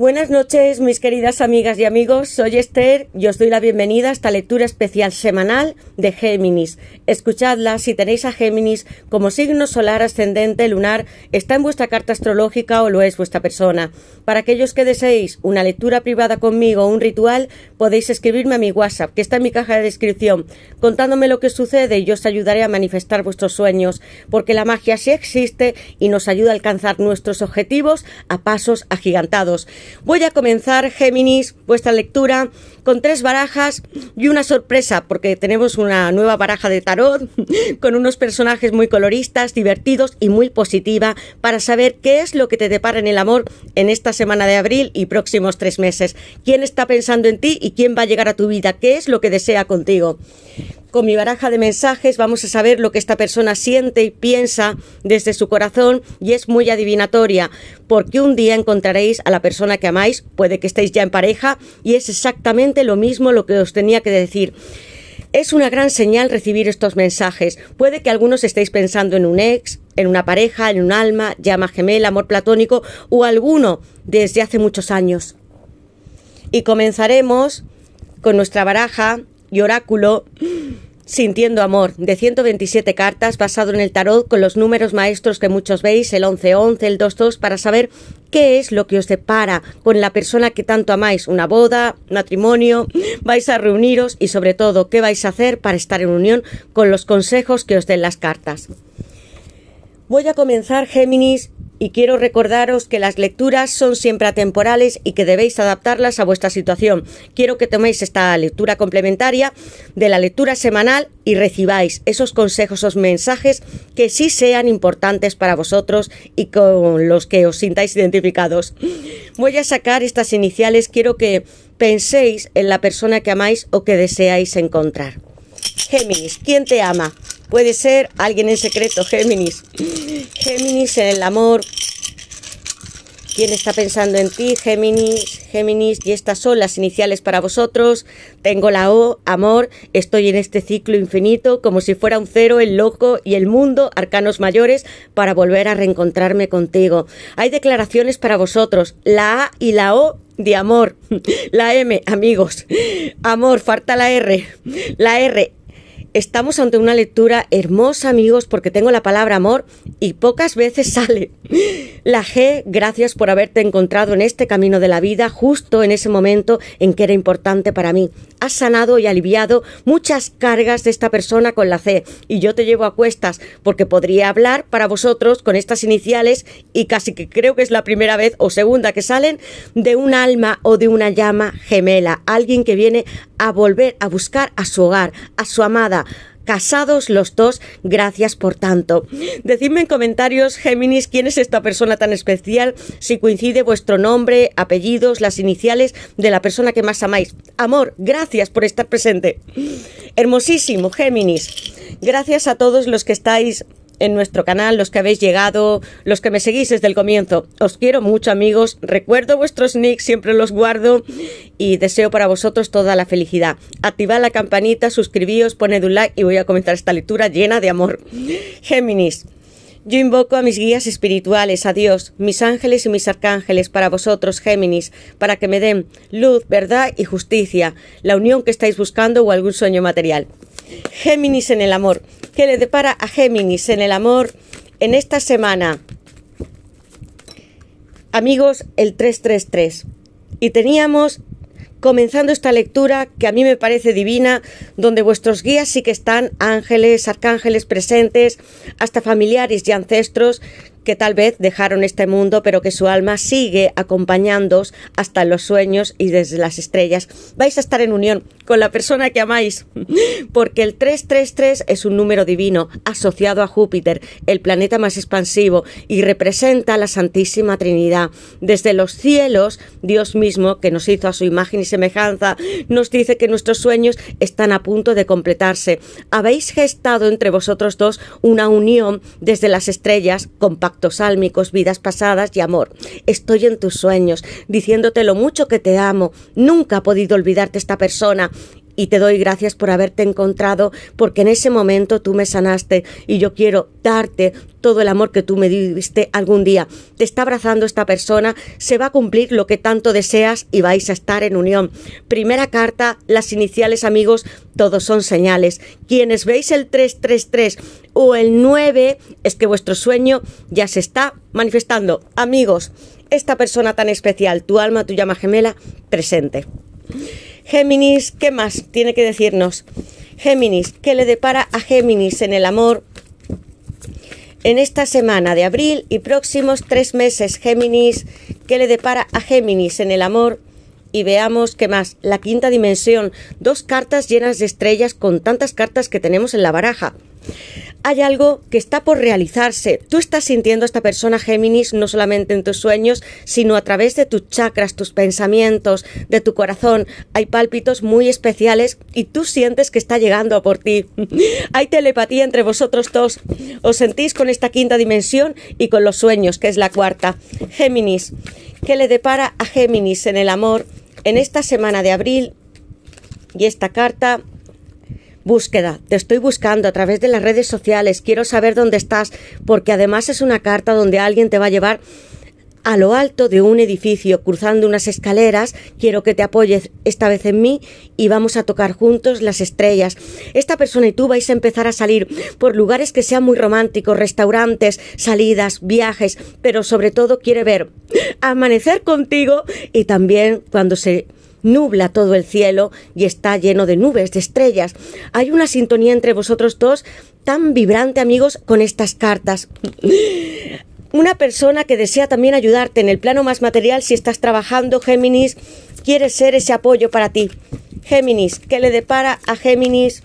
Buenas noches, mis queridas amigas y amigos. Soy Esther y os doy la bienvenida a esta lectura especial semanal de Géminis. Escuchadla si tenéis a Géminis como signo solar, ascendente, lunar, está en vuestra carta astrológica o lo es vuestra persona. Para aquellos que deseéis una lectura privada conmigo o un ritual, podéis escribirme a mi WhatsApp, que está en mi caja de descripción, contándome lo que sucede y yo os ayudaré a manifestar vuestros sueños, porque la magia sí existe y nos ayuda a alcanzar nuestros objetivos a pasos agigantados. Voy a comenzar, Géminis, vuestra lectura con 3 barajas y una sorpresa, porque tenemos una nueva baraja de tarot con unos personajes muy coloristas, divertidos y muy positiva para saber qué es lo que te depara en el amor en esta semana de abril y próximos 3 meses. ¿Quién está pensando en ti y quién va a llegar a tu vida? ¿Qué es lo que desea contigo? Con mi baraja de mensajes vamos a saber lo que esta persona siente y piensa desde su corazón y es muy adivinatoria, porque un día encontraréis a la persona que amáis, puede que estéis ya en pareja y es exactamente lo mismo lo que os tenía que decir. Es una gran señal recibir estos mensajes. Puede que algunos estéis pensando en un ex, en una pareja, en un alma, llama gemela, amor platónico o alguno desde hace muchos años. Y comenzaremos con nuestra baraja y oráculo Sintiendo Amor, de 127 cartas, basado en el tarot con los números maestros que muchos veis, el 1111, el 22, para saber qué es lo que os depara con la persona que tanto amáis, una boda, matrimonio, vais a reuniros y sobre todo qué vais a hacer para estar en unión con los consejos que os den las cartas. Voy a comenzar, Géminis, y quiero recordaros que las lecturas son siempre atemporales y que debéis adaptarlas a vuestra situación. Quiero que toméis esta lectura complementaria de la lectura semanal y recibáis esos consejos, esos mensajes que sí sean importantes para vosotros y con los que os sintáis identificados. Voy a sacar estas iniciales, quiero que penséis en la persona que amáis o que deseáis encontrar. Géminis, ¿quién te ama? Puede ser alguien en secreto, Géminis. Géminis en el amor. ¿Quién está pensando en ti? Géminis, Géminis. Y estas son las iniciales para vosotros. Tengo la O, amor. Estoy en este ciclo infinito, como si fuera un cero, el loco y el mundo, arcanos mayores, para volver a reencontrarme contigo. Hay declaraciones para vosotros. La A y la O de amor. La M, amigos. Amor, falta la R. La R. Estamos ante una lectura hermosa, amigos, porque tengo la palabra amor y pocas veces sale. La G, gracias por haberte encontrado en este camino de la vida, justo en ese momento en que era importante para mí. Has sanado y aliviado muchas cargas de esta persona con la C y yo te llevo a cuestas porque podría hablar para vosotros con estas iniciales y casi que creo que es la primera vez o segunda que salen de un alma o de una llama gemela, alguien que viene a volver a buscar a su hogar, a su amada. Casados los dos, gracias por tanto. Decidme en comentarios, Géminis, quién es esta persona tan especial, si coincide vuestro nombre, apellidos, las iniciales de la persona que más amáis. Amor, gracias por estar presente. Hermosísimo, Géminis. Gracias a todos los que estáis en nuestro canal, los que habéis llegado, los que me seguís desde el comienzo. Os quiero mucho, amigos. Recuerdo vuestros nicks, siempre los guardo y deseo para vosotros toda la felicidad. Activad la campanita, suscribíos, poned un like y voy a comenzar esta lectura llena de amor. Géminis. Yo invoco a mis guías espirituales, a Dios, mis ángeles y mis arcángeles para vosotros, Géminis, para que me den luz, verdad y justicia, la unión que estáis buscando o algún sueño material. Géminis en el amor. ¿Qué le depara a Géminis en el amor en esta semana? Amigos, el 333. Y teníamos, comenzando esta lectura, que a mí me parece divina, donde vuestros guías sí que están, ángeles, arcángeles presentes, hasta familiares y ancestros, que tal vez dejaron este mundo, pero que su alma sigue acompañándoos hasta los sueños y desde las estrellas. Vais a estar en unión con la persona que amáis, porque el 333 es un número divino asociado a Júpiter, el planeta más expansivo, y representa a la Santísima Trinidad. Desde los cielos, Dios mismo, que nos hizo a su imagen y semejanza, nos dice que nuestros sueños están a punto de completarse. Habéis gestado entre vosotros dos una unión desde las estrellas, con pactos álmicos, vidas pasadas y amor. Estoy en tus sueños, diciéndote lo mucho que te amo. Nunca he podido olvidarte esta persona y te doy gracias por haberte encontrado, porque en ese momento tú me sanaste y yo quiero darte todo el amor que tú me diste algún día. Te está abrazando esta persona, se va a cumplir lo que tanto deseas y vais a estar en unión. Primera carta, las iniciales, amigos, todos son señales. Quienes veis el 333 o el 9, es que vuestro sueño ya se está manifestando. Amigos, esta persona tan especial, tu alma, tu llama gemela, presente. Géminis, ¿qué más tiene que decirnos? Géminis, ¿qué le depara a Géminis en el amor en esta semana de abril y próximos 3 meses? Géminis, ¿qué le depara a Géminis en el amor? Y veamos qué más. La quinta dimensión, 2 cartas llenas de estrellas con tantas cartas que tenemos en la baraja. Hay algo que está por realizarse. Tú estás sintiendo a esta persona, Géminis, no solamente en tus sueños, sino a través de tus chakras, tus pensamientos, de tu corazón. Hay pálpitos muy especiales y tú sientes que está llegando a por ti. Hay telepatía entre vosotros dos. Os sentís con esta quinta dimensión y con los sueños, que es la cuarta. Géminis, ¿qué le depara a Géminis en el amor en esta semana de abril? Y esta carta... Búsqueda, te estoy buscando a través de las redes sociales, quiero saber dónde estás, porque además es una carta donde alguien te va a llevar a lo alto de un edificio, cruzando unas escaleras. Quiero que te apoyes esta vez en mí y vamos a tocar juntos las estrellas. Esta persona y tú vais a empezar a salir por lugares que sean muy románticos, restaurantes, salidas, viajes, pero sobre todo quiere ver amanecer contigo y también cuando se nubla todo el cielo y está lleno de nubes, de estrellas. Hay una sintonía entre vosotros dos tan vibrante, amigos, con estas cartas. Una persona que desea también ayudarte en el plano más material. Si estás trabajando, Géminis, quiere ser ese apoyo para ti. Géminis, ¿qué le depara a Géminis?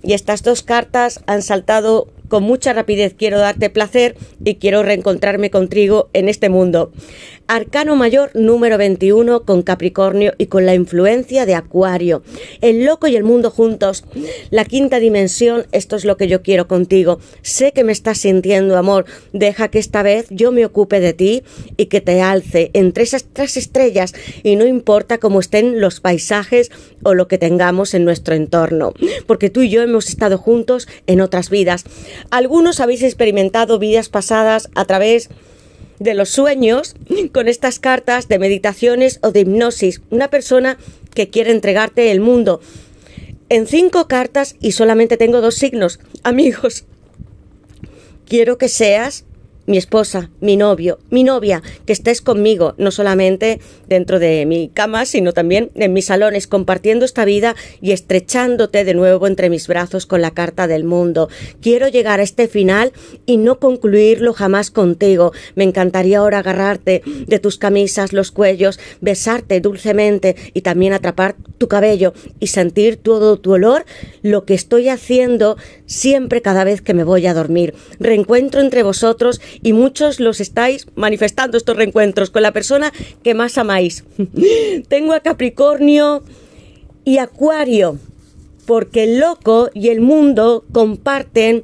Y estas 2 cartas han saltado con mucha rapidez. Quiero darte placer y quiero reencontrarme contigo en este mundo. Arcano mayor número 21 con Capricornio y con la influencia de Acuario. El loco y el mundo juntos. La quinta dimensión, esto es lo que yo quiero contigo. Sé que me estás sintiendo, amor. Deja que esta vez yo me ocupe de ti y que te alce entre esas 3 estrellas y no importa cómo estén los paisajes o lo que tengamos en nuestro entorno. Porque tú y yo hemos estado juntos en otras vidas. Algunos habéis experimentado vidas pasadas a través de los sueños con estas cartas de meditaciones o de hipnosis. Una persona que quiere entregarte el mundo en 5 cartas y solamente tengo 2 signos. Amigos, quiero que seas mi esposa, mi novio, mi novia, que estés conmigo, no solamente dentro de mi cama, sino también en mis salones, compartiendo esta vida y estrechándote de nuevo entre mis brazos con la carta del mundo. Quiero llegar a este final y no concluirlo jamás contigo. Me encantaría ahora agarrarte de tus camisas, los cuellos, besarte dulcemente y también atrapar tu cabello y sentir todo tu olor, lo que estoy haciendo siempre cada vez que me voy a dormir. Reencuentro entre vosotros y muchos los estáis manifestando estos reencuentros con la persona que más amáis. Tengo a Capricornio y Acuario, porque el loco y el mundo comparten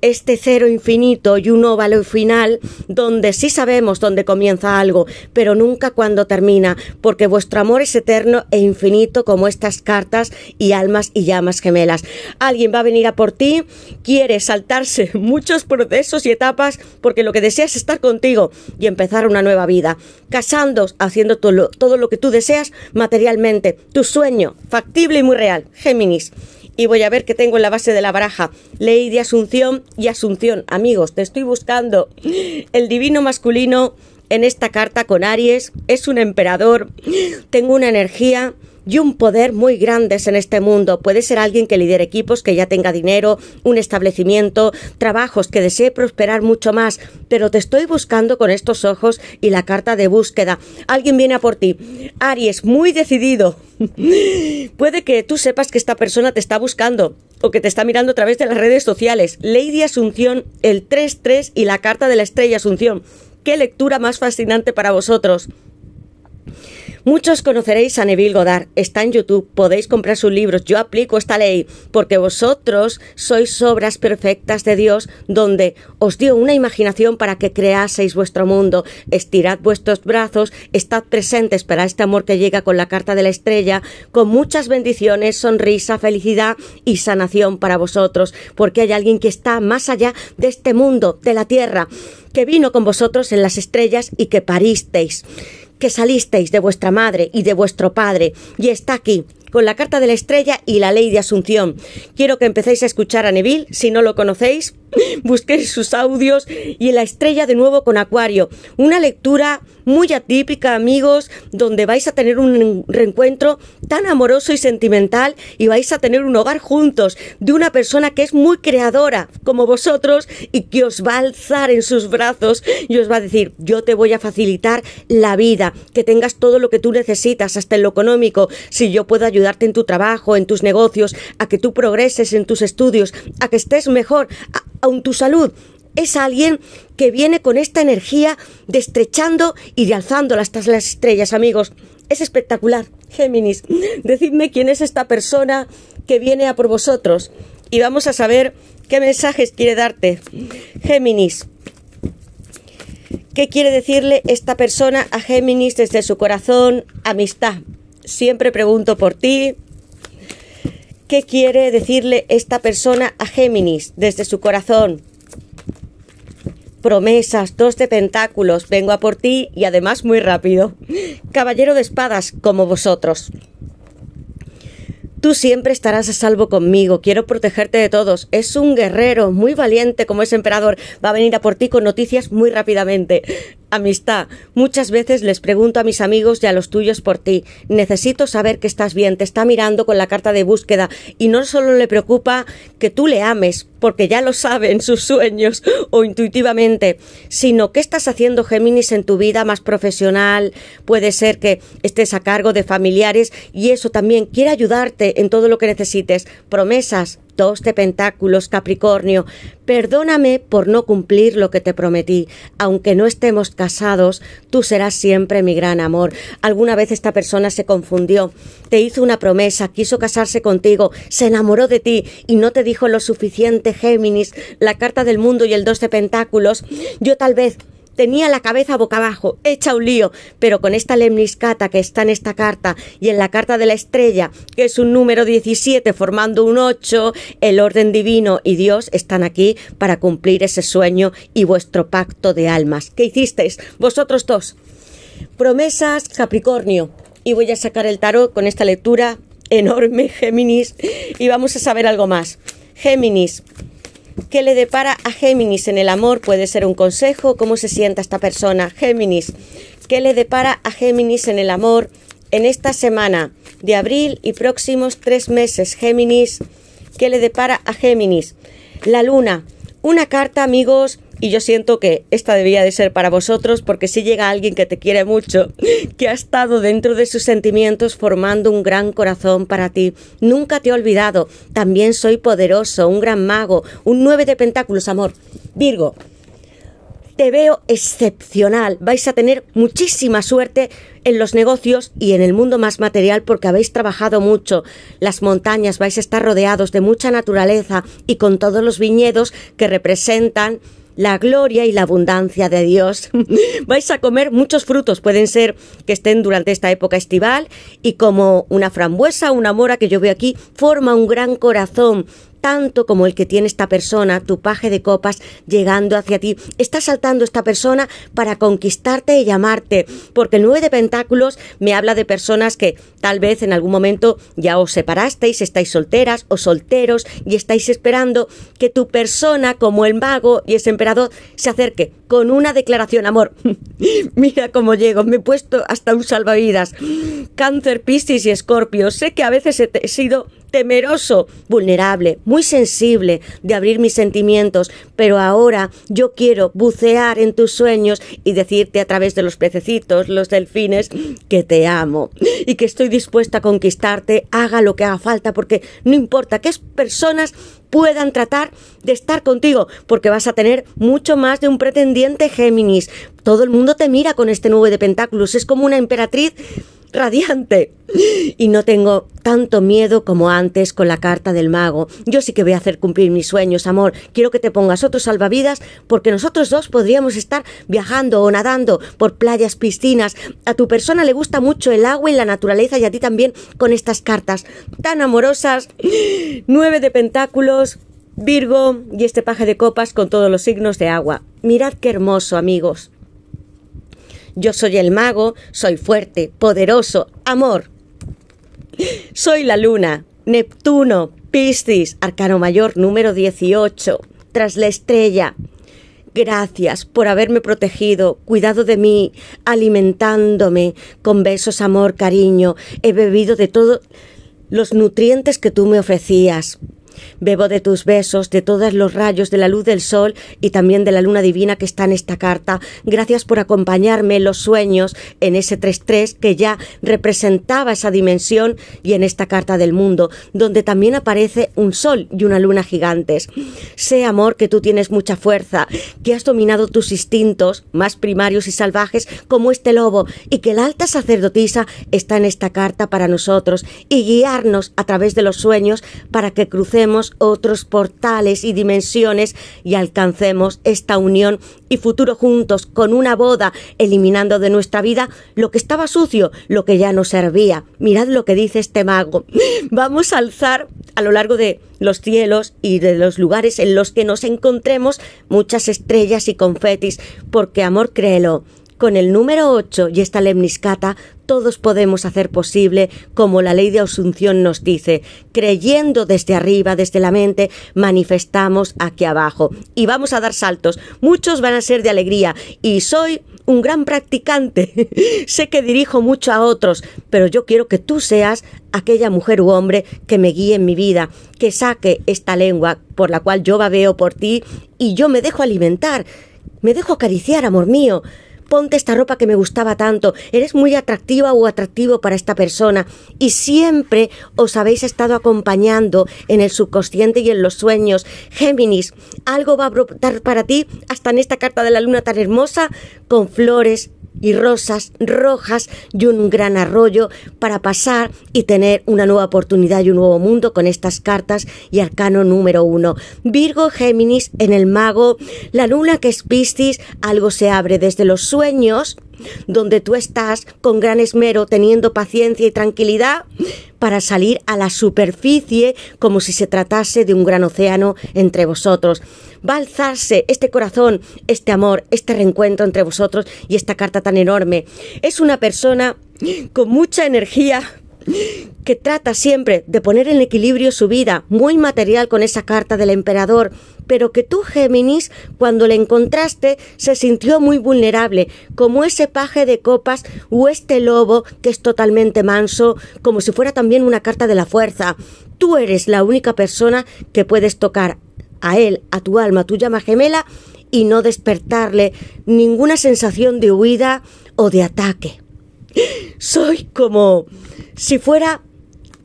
este cero infinito y un óvalo final donde sí sabemos dónde comienza algo, pero nunca cuándo termina, porque vuestro amor es eterno e infinito como estas cartas y almas y llamas gemelas. Alguien va a venir a por ti, quiere saltarse muchos procesos y etapas porque lo que desea es estar contigo y empezar una nueva vida, casándoos, haciendo todo lo que tú deseas materialmente, tu sueño, factible y muy real. Géminis. Y voy a ver qué tengo en la base de la baraja. Ley de Asunción y Asunción. Amigos, te estoy buscando. El divino masculino en esta carta con Aries es un emperador. Tengo una energía y un poder muy grandes en este mundo. Puede ser alguien que lidere equipos, que ya tenga dinero, un establecimiento, trabajos, que desee prosperar mucho más, pero te estoy buscando con estos ojos y la carta de búsqueda. Alguien viene a por ti. Aries, muy decidido. Puede que tú sepas que esta persona te está buscando o que te está mirando a través de las redes sociales. Lady Asunción, el 3-3 y la carta de la estrella Asunción. ¿Qué lectura más fascinante para vosotros? Muchos conoceréis a Neville Goddard, está en YouTube, podéis comprar sus libros, yo aplico esta ley, porque vosotros sois obras perfectas de Dios, donde os dio una imaginación para que creaseis vuestro mundo. Estirad vuestros brazos, estad presentes para este amor que llega con la carta de la estrella, con muchas bendiciones, sonrisa, felicidad y sanación para vosotros, porque hay alguien que está más allá de este mundo, de la tierra, que vino con vosotros en las estrellas y que paristeis, que salisteis de vuestra madre y de vuestro padre, y está aquí, con la carta de la estrella y la ley de Asunción. Quiero que empecéis a escuchar a Neville, si no lo conocéis, busquéis sus audios, y la estrella de nuevo con Acuario. Una lectura muy atípica, amigos, donde vais a tener un reencuentro tan amoroso y sentimental, y vais a tener un hogar juntos, de una persona que es muy creadora, como vosotros, y que os va a alzar en sus brazos, y os va a decir, yo te voy a facilitar la vida, que tengas todo lo que tú necesitas, hasta en lo económico, si yo puedo ayudarte en tu trabajo, en tus negocios, a que tú progreses en tus estudios, a que estés mejor, aun tu salud. Es alguien que viene con esta energía de estrechando y de alzándola hasta las estrellas, amigos. Es espectacular. Géminis, decidme quién es esta persona que viene a por vosotros y vamos a saber qué mensajes quiere darte. Géminis, ¿qué quiere decirle esta persona a Géminis desde su corazón? Amistad. Siempre pregunto por ti. ¿Qué quiere decirle esta persona a Géminis desde su corazón? Promesas, 2 de pentáculos, vengo a por ti y además muy rápido. Caballero de espadas, como vosotros. Tú siempre estarás a salvo conmigo, quiero protegerte de todos. Es un guerrero muy valiente como es emperador, va a venir a por ti con noticias muy rápidamente. Amistad, muchas veces les pregunto a mis amigos y a los tuyos por ti. Necesito saber que estás bien, te está mirando con la carta de búsqueda y no solo le preocupa que tú le ames, porque ya lo sabe en sus sueños o intuitivamente, sino qué estás haciendo, Géminis, en tu vida más profesional. Puede ser que estés a cargo de familiares y eso también quiere ayudarte en todo lo que necesites. Promesas, 2 de pentáculos, Capricornio. Perdóname por no cumplir lo que te prometí. Aunque no estemos casados, tú serás siempre mi gran amor. Alguna vez esta persona se confundió, te hizo una promesa, quiso casarse contigo, se enamoró de ti y no te dijo lo suficiente, Géminis. La carta del mundo y el 2 de pentáculos. Yo tal vez tenía la cabeza boca abajo, hecha un lío, pero con esta lemniscata que está en esta carta y en la carta de la estrella, que es un número 17 formando un 8, el orden divino y Dios están aquí para cumplir ese sueño y vuestro pacto de almas. ¿Qué hicisteis vosotros dos? Promesas, Capricornio. Y voy a sacar el tarot con esta lectura enorme, Géminis, y vamos a saber algo más. Géminis, ¿qué le depara a Géminis en el amor? Puede ser un consejo, ¿cómo se sienta esta persona? Géminis, ¿qué le depara a Géminis en el amor en esta semana de abril y próximos 3 meses? Géminis, ¿qué le depara a Géminis? La luna, una carta, amigos, y yo siento que esta debía de ser para vosotros, porque si llega alguien que te quiere mucho, que ha estado dentro de sus sentimientos formando un gran corazón para ti. Nunca te he olvidado, también soy poderoso, un gran mago, un 9 de pentáculos, amor. Virgo, te veo excepcional, vais a tener muchísima suerte en los negocios y en el mundo más material porque habéis trabajado mucho. Las montañas, vais a estar rodeados de mucha naturaleza y con todos los viñedos que representan la gloria y la abundancia de Dios. Vais a comer muchos frutos, pueden ser que estén durante esta época estival, y como una frambuesa, una mora que yo veo aquí, forma un gran corazón, tanto como el que tiene esta persona, tu paje de copas, llegando hacia ti. Está saltando esta persona para conquistarte y llamarte, porque el 9 de pentáculos me habla de personas que tal vez en algún momento ya os separasteis, estáis solteras o solteros y estáis esperando que tu persona, como el mago y ese emperador, se acerque con una declaración. Amor, mira cómo llego, me he puesto hasta un salvavidas. Cáncer, Piscis y Escorpio, sé que a veces he sido temeroso, vulnerable, muy sensible de abrir mis sentimientos, pero ahora yo quiero bucear en tus sueños y decirte a través de los pececitos, los delfines, que te amo y que estoy dispuesta a conquistarte, haga lo que haga falta, porque no importa qué personas puedan tratar de estar contigo, porque vas a tener mucho más de un pretendiente, Géminis. Todo el mundo te mira con este 9 de pentáculos, es como una emperatriz radiante. Y no tengo tanto miedo como antes con la carta del mago. Yo sí que voy a hacer cumplir mis sueños, amor. Quiero que te pongas otro salvavidas porque nosotros dos podríamos estar viajando o nadando por playas, piscinas. A tu persona le gusta mucho el agua y la naturaleza y a ti también con estas cartas tan amorosas. 9 de pentáculos, Virgo y este paje de copas con todos los signos de agua. Mirad qué hermoso, amigos. Yo soy el mago, soy fuerte, poderoso, amor. Soy la luna, Neptuno, Piscis, arcano mayor número 18, tras la estrella. Gracias por haberme protegido, cuidado de mí, alimentándome con besos, amor, cariño. He bebido de todos los nutrientes que tú me ofrecías. Bebo de tus besos, de todos los rayos de la luz del sol y también de la luna divina que está en esta carta. Gracias por acompañarme en los sueños, en ese 3-3 que ya representaba esa dimensión y en esta carta del mundo, donde también aparece un sol y una luna gigantes. Sé, amor, que tú tienes mucha fuerza, que has dominado tus instintos más primarios y salvajes como este lobo y que la alta sacerdotisa está en esta carta para nosotros y guiarnos a través de los sueños para que crucemos otros portales y dimensiones y alcancemos esta unión y futuro juntos con una boda, eliminando de nuestra vida lo que estaba sucio, lo que ya no servía. Mirad lo que dice este mago. Vamos a alzar a lo largo de los cielos y de los lugares en los que nos encontremos muchas estrellas y confetis, porque, amor, créelo, con el número 8 y esta lemniscata todos podemos hacer posible, como la ley de asunción nos dice, creyendo desde arriba, desde la mente, manifestamos aquí abajo y vamos a dar saltos. Muchos van a ser de alegría y soy un gran practicante. Sé que dirijo mucho a otros, pero yo quiero que tú seas aquella mujer u hombre que me guíe en mi vida, que saque esta lengua por la cual yo babeo por ti y yo me dejo alimentar, me dejo acariciar, amor mío. Ponte esta ropa que me gustaba tanto, eres muy atractiva o atractivo para esta persona y siempre os habéis estado acompañando en el subconsciente y en los sueños. Géminis, algo va a brotar para ti hasta en esta carta de la luna tan hermosa con flores y rosas rojas y un gran arroyo para pasar y tener una nueva oportunidad y un nuevo mundo con estas cartas y arcano número 1. Virgo, Géminis, en el mago, la luna que es Piscis, algo se abre desde los sueños, donde tú estás con gran esmero teniendo paciencia y tranquilidad para salir a la superficie como si se tratase de un gran océano entre vosotros. Va a alzarse este corazón, este amor, este reencuentro entre vosotros y esta carta tan enorme. Es una persona con mucha energía que trata siempre de poner en equilibrio su vida, muy material con esa carta del emperador, pero que tú, Géminis, cuando le encontraste, se sintió muy vulnerable, como ese paje de copas o este lobo que es totalmente manso, como si fuera también una carta de la fuerza. Tú eres la única persona que puedes tocar a él, a tu alma, a tu llama gemela, y no despertarle ninguna sensación de huida o de ataque. Soy como si fuera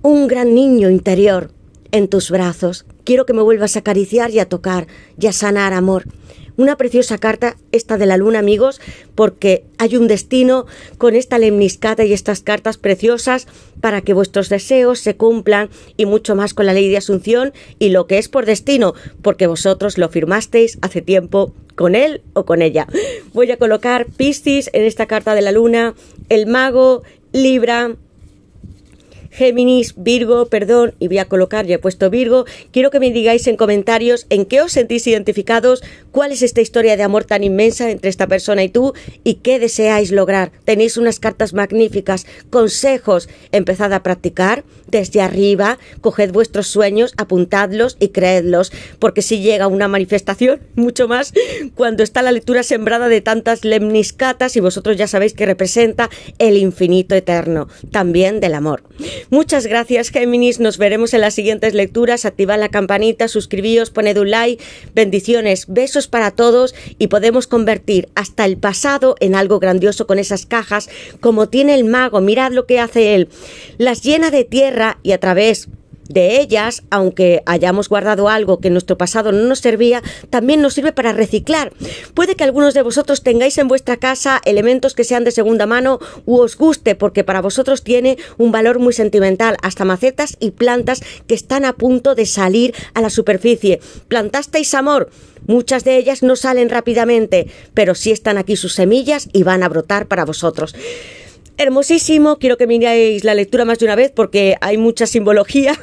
un gran niño interior en tus brazos. Quiero que me vuelvas a acariciar y a tocar y a sanar, amor. Una preciosa carta esta de la luna, amigos, porque hay un destino con esta lemniscata y estas cartas preciosas para que vuestros deseos se cumplan y mucho más con la ley de asunción y lo que es por destino, porque vosotros lo firmasteis hace tiempo con él o con ella. Voy a colocar Piscis en esta carta de la luna, el mago, Libra, Géminis, Virgo, perdón, y voy a colocar, ya he puesto Virgo. Quiero que me digáis en comentarios en qué os sentís identificados, cuál es esta historia de amor tan inmensa entre esta persona y tú y qué deseáis lograr. Tenéis unas cartas magníficas, consejos, empezad a practicar desde arriba, coged vuestros sueños, apuntadlos y creedlos, porque si llega una manifestación, mucho más cuando está la lectura sembrada de tantas lemniscatas y vosotros ya sabéis que representa el infinito eterno, también del amor. Muchas gracias, Géminis, nos veremos en las siguientes lecturas. Activad la campanita, suscribíos, poned un like, bendiciones, besos para todos y podemos convertir hasta el pasado en algo grandioso con esas cajas como tiene el mago. Mirad lo que hace él, las llena de tierra y a través De ellas, aunque hayamos guardado algo que en nuestro pasado no nos servía, también nos sirve para reciclar. Puede que algunos de vosotros tengáis en vuestra casa elementos que sean de segunda mano u os guste, porque para vosotros tiene un valor muy sentimental, hasta macetas y plantas que están a punto de salir a la superficie. ¿Plantasteis amor? Muchas de ellas no salen rápidamente, pero sí están aquí sus semillas y van a brotar para vosotros. Hermosísimo, quiero que miréis la lectura más de una vez porque hay mucha simbología,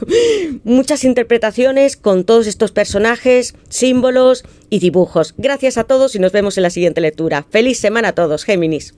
muchas interpretaciones con todos estos personajes, símbolos y dibujos. Gracias a todos y nos vemos en la siguiente lectura. ¡Feliz semana a todos, Géminis!